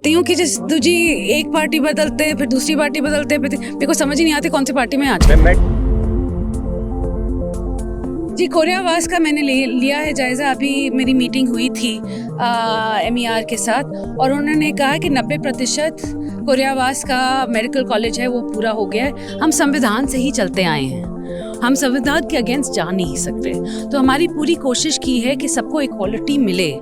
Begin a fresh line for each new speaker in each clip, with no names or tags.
हूँ कि जिस जी एक पार्टी बदलते हैं फिर दूसरी पार्टी बदलते हैं, फिर मेरे को समझ ही नहीं आती कौन सी पार्टी में आज। जी कोरियावास का मैंने लिया है जायज़ा। अभी मेरी मीटिंग हुई थी MER के साथ और उन्होंने कहा कि 90% कोरियावास का मेडिकल कॉलेज है वो पूरा हो गया है। हम संविधान से ही चलते आए हैं, हम संविधान के अगेंस्ट जा नहीं सकते, तो हमारी पूरी कोशिश की है कि सबको इक्वालिटी मिले।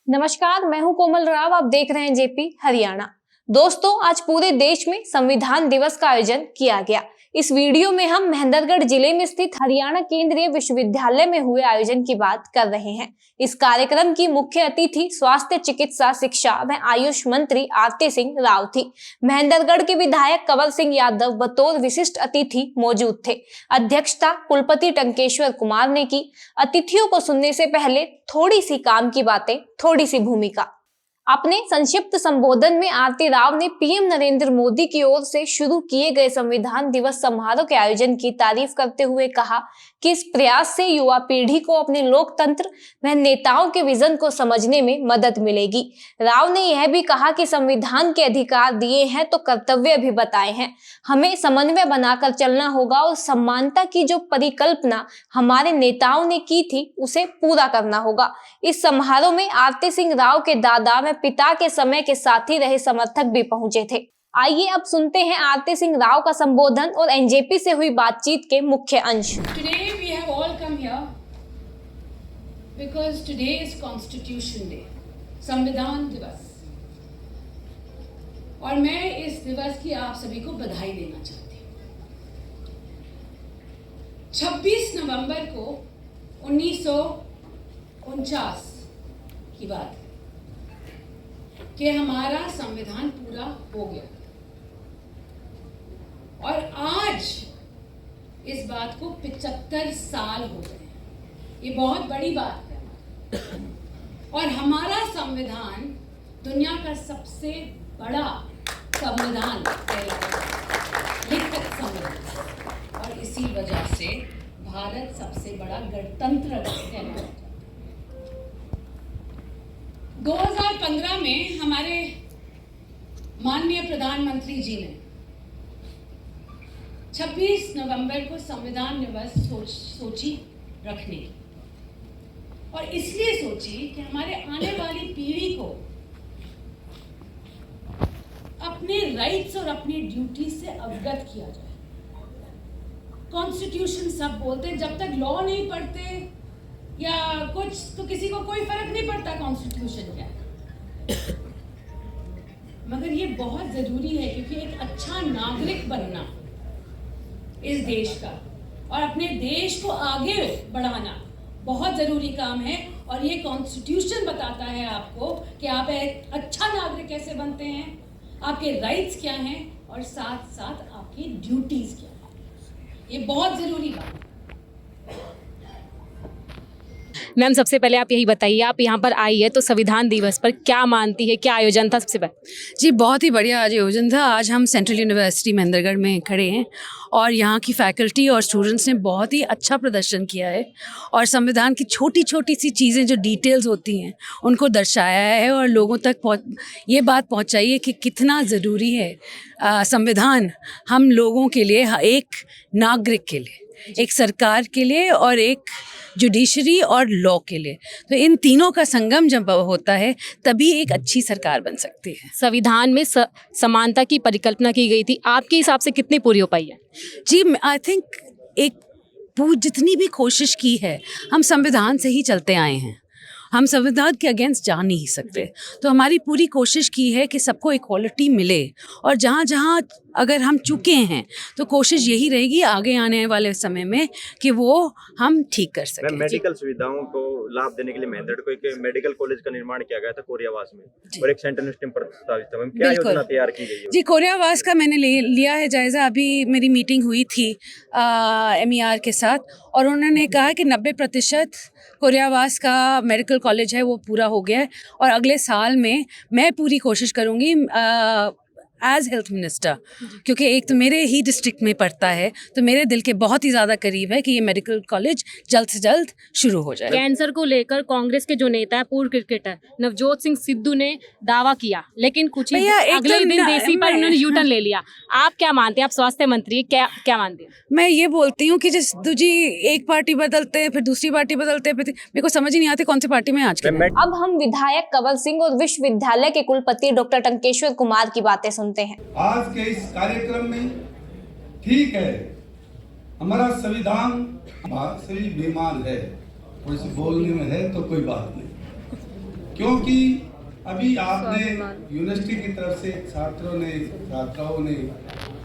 नमस्कार, मैं हूं कोमल राव। आप देख रहे हैं JP हरियाणा। दोस्तों, आज पूरे देश में संविधान दिवस का आयोजन किया गया। इस वीडियो में हम महेंद्रगढ़ जिले में स्थित हरियाणा केंद्रीय विश्वविद्यालय में हुए आयोजन की बात कर रहे हैं। इस कार्यक्रम की मुख्य अतिथि स्वास्थ्य, चिकित्सा, शिक्षा व आयुष मंत्री आरती सिंह राव थी। महेंद्रगढ़ के विधायक कंवर सिंह यादव बतौर विशिष्ट अतिथि मौजूद थे। अध्यक्षता कुलपति टंकेश्वर कुमार ने की। अतिथियों को सुनने से पहले थोड़ी सी काम की बातें, थोड़ी सी भूमिका। अपने संक्षिप्त संबोधन में आरती राव ने PM नरेंद्र मोदी की ओर से शुरू किए गए संविधान दिवस समारोह के आयोजन की तारीफ करते हुए कहा कि इस प्रयास से युवा पीढ़ी को अपने लोकतंत्र व नेताओं के विजन को समझने में मदद मिलेगी। राव ने यह भी कहा कि संविधान के अधिकार दिए हैं तो कर्तव्य भी बताए हैं। हमें समन्वय बनाकर चलना होगा और समानता की जो परिकल्पना हमारे नेताओं ने की थी उसे पूरा करना होगा। इस समारोह में आरती सिंह राव के दादा व पिता के समय के साथी रहे समर्थक भी पहुंचे थे। आइए अब सुनते हैं आरती सिंह राव का संबोधन और NJP से हुई बातचीत के मुख्य अंश।
Today we have all come here because today is Constitution Day, संविधान दिवस, और मैं इस दिवस की आप सभी को बधाई देना चाहती हूँ। 26 नवंबर को 1949 की बात है कि हमारा संविधान पूरा हो गया और आज इस बात को 75 साल हो गए। ये बहुत बड़ी बात है और हमारा संविधान दुनिया का सबसे बड़ा संविधान लिखित संविधान, और इसी वजह से भारत सबसे बड़ा गणतंत्र कहलाता है। 2015 में हमारे माननीय प्रधानमंत्री जी ने 26 नवंबर को संविधान दिवस सोची रखने की, और इसलिए सोची कि हमारे आने वाली पीढ़ी को अपने राइट्स और अपनी ड्यूटी से अवगत किया जाए। कॉन्स्टिट्यूशन सब बोलते हैं, जब तक लॉ नहीं पढ़ते या कुछ तो किसी को कोई फर्क नहीं पड़ता कॉन्स्टिट्यूशन क्या है। मगर ये बहुत जरूरी है क्योंकि एक अच्छा नागरिक बनना इस देश का और अपने देश को आगे बढ़ाना बहुत जरूरी काम है, और ये कॉन्स्टिट्यूशन बताता है आपको कि आप एक अच्छा नागरिक कैसे बनते हैं, आपके राइट्स क्या हैं और साथ साथ आपकी ड्यूटीज क्या है। ये बहुत जरूरी बात है।
मैम, सबसे पहले आप यही बताइए, आप यहाँ पर आई है तो संविधान दिवस पर क्या मानती है, क्या आयोजन था सबसे पहले?
जी बहुत ही बढ़िया आज आयोजन था। आज हम सेंट्रल यूनिवर्सिटी महेंद्रगढ़ में खड़े हैं और यहाँ की फैकल्टी और स्टूडेंट्स ने बहुत ही अच्छा प्रदर्शन किया है और संविधान की छोटी छोटी सी चीज़ें जो डिटेल्स होती हैं उनको दर्शाया है और लोगों तक ये बात पहुँचाई है कि कितना ज़रूरी है संविधान हम लोगों के लिए, एक नागरिक के लिए, एक सरकार के लिए और एक जुडिशरी और लॉ के लिए। तो इन तीनों का संगम जब होता है तभी एक अच्छी सरकार बन सकती है।
संविधान में समानता की परिकल्पना की गई थी, आपके हिसाब से कितनी पूरी हो पाई है?
जी आई थिंक जितनी भी कोशिश की है, हम संविधान से ही चलते आए हैं, हम संविधान के अगेंस्ट जा नहीं सकते, तो हमारी पूरी कोशिश की है कि सबको इक्वालिटी मिले, और जहाँ जहाँ अगर हम चुके हैं तो कोशिश यही रहेगी आगे आने वाले समय में कि वो हम ठीक कर सकें।
मेडिकल सुविधाओं को लाभ देने के लिए महेंद्रगढ़ को एक मेडिकल कॉलेज का निर्माण किया गया था कोरियावास में, और एक सेंट्रल यूनिवर्सिटी प्रस्तावित था। क्या योजना तैयार की गई है?
जी कोरियावास का मैंने लिया है जायज़ा। अभी मेरी मीटिंग हुई थी MER के साथ और उन्होंने कहा कि 90% कोरियावास का मेडिकल कॉलेज है वो पूरा हो गया है और अगले साल में मैं पूरी कोशिश करूँगी
एज हेल्थ मिनिस्टर, क्योंकि एक तो मेरे ही डिस्ट्रिक्ट में पड़ता है, तो मेरे दिल के बहुत ही ज़्यादा करीब है कि ये मेडिकल कॉलेज जल्द से जल्द शुरू हो जाए।
कैंसर को लेकर कांग्रेस के जो नेता है, पूर्व क्रिकेटर नवजोत सिंह सिद्धू ने दावा किया, लेकिन कुछ ही
भैया, एक
अगले
तो
दिन देसी पर
मैं-
उन्होंने यूटर्न ले लिया। आप क्या मानते हैं? आप स्वास्थ्य मंत्री हैं, क्या मानते हैं?
मैं ये बोलती हूँ कि जिस जी एक पार्टी बदलते हैं, फिर दूसरी पार्टी बदलते हैं, फिर मेरे को समझ ही नहीं आती कौन सी पार्टी में आज के
मैं
अब हम विधायक कंवल सिंह और विश्वविद्यालय के कुलपति डॉक्टर टंकेश्वर कुमार की बातें सुनते हैं।
आज के इस कार्यक्रम में ठीक है, हमारा संविधान सभी बीमार है, कोई से बोलने में है तो कोई बात नहीं, क्योंकि अभी आपने यूनिवर्सिटी की तरफ से छात्राओं ने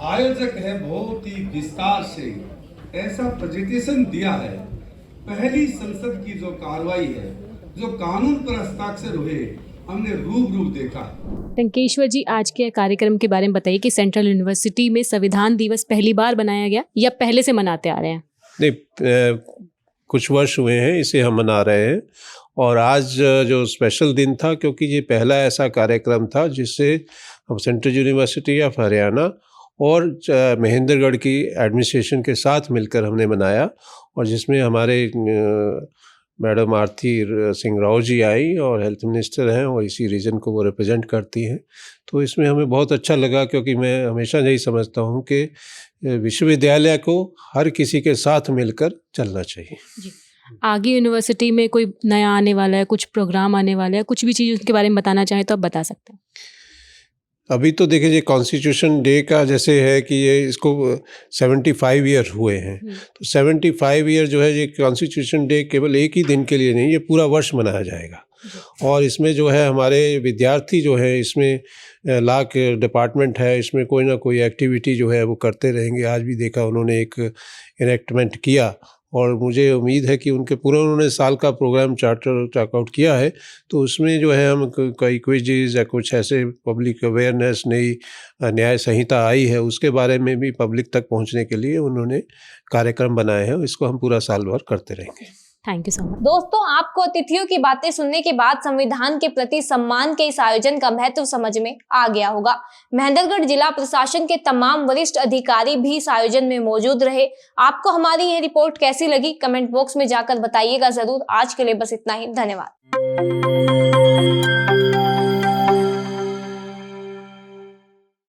आयोजक है बहुत ही विस्तार से ऐसा प्रेजेंटेशन दिया है। पहली संसद की जो कार्रवाई है, जो कानून पर हस्ताक्षर हुए, हमने रूबरू देखा।
टंकेश्वर जी, आज के कार्यक्रम के बारे में बताइए कि सेंट्रल यूनिवर्सिटी में संविधान दिवस पहली बार बनाया गया या पहले से मनाते आ रहे हैं?
नहीं, कुछ वर्ष हुए हैं इसे हम मना रहे हैं, और आज जो स्पेशल दिन था, क्योंकि ये पहला ऐसा कार्यक्रम था जिससे हम सेंट्रल यूनिवर्सिटी ऑफ हरियाणा और महेंद्रगढ़ की एडमिनिस्ट्रेशन के साथ मिलकर हमने मनाया, और जिसमें हमारे मैडम आरती सिंह राव जी आई और हेल्थ मिनिस्टर हैं और इसी रीजन को वो रिप्रेजेंट करती हैं। तो इसमें हमें बहुत अच्छा लगा, क्योंकि मैं हमेशा यही समझता हूँ कि विश्वविद्यालय को हर किसी के साथ मिलकर चलना चाहिए।
जी। आगे यूनिवर्सिटी में कोई नया आने वाला है, कुछ प्रोग्राम आने वाला है, कुछ भी चीज़ उसके बारे में बताना चाहें तो आप बता सकते हैं।
अभी तो देखिए, ये कॉन्स्टिट्यूशन डे का जैसे है कि ये इसको 75 ईयर हुए हैं, तो 75 ईयर जो है ये कॉन्स्टिट्यूशन डे केवल एक ही दिन के लिए नहीं, ये पूरा वर्ष मनाया जाएगा। और इसमें जो है हमारे विद्यार्थी जो है, इसमें लॉ के डिपार्टमेंट है, इसमें कोई ना कोई एक्टिविटी जो है वो करते रहेंगे। आज भी देखा उन्होंने एक इनेक्टमेंट किया, और मुझे उम्मीद है कि उनके पूरा उन्होंने साल का प्रोग्राम चार्ट आउट किया है, तो उसमें जो है हम कई क्विज़ या कुछ ऐसे पब्लिक अवेयरनेस, नई न्याय संहिता आई है, उसके बारे में भी पब्लिक तक पहुंचने के लिए उन्होंने कार्यक्रम बनाए हैं। इसको हम पूरा साल भर करते रहेंगे।
Thank you so much.
दोस्तों, आपको अतिथियों की बातें सुनने के बाद संविधान के प्रति सम्मान के इस आयोजन का महत्व समझ में आ गया होगा। महेंद्रगढ़ जिला प्रशासन के तमाम वरिष्ठ अधिकारी भी इस आयोजन में मौजूद रहे। आपको हमारी ये रिपोर्ट कैसी लगी, कमेंट बॉक्स में जाकर बताइएगा जरूर। आज के लिए बस इतना ही, धन्यवाद।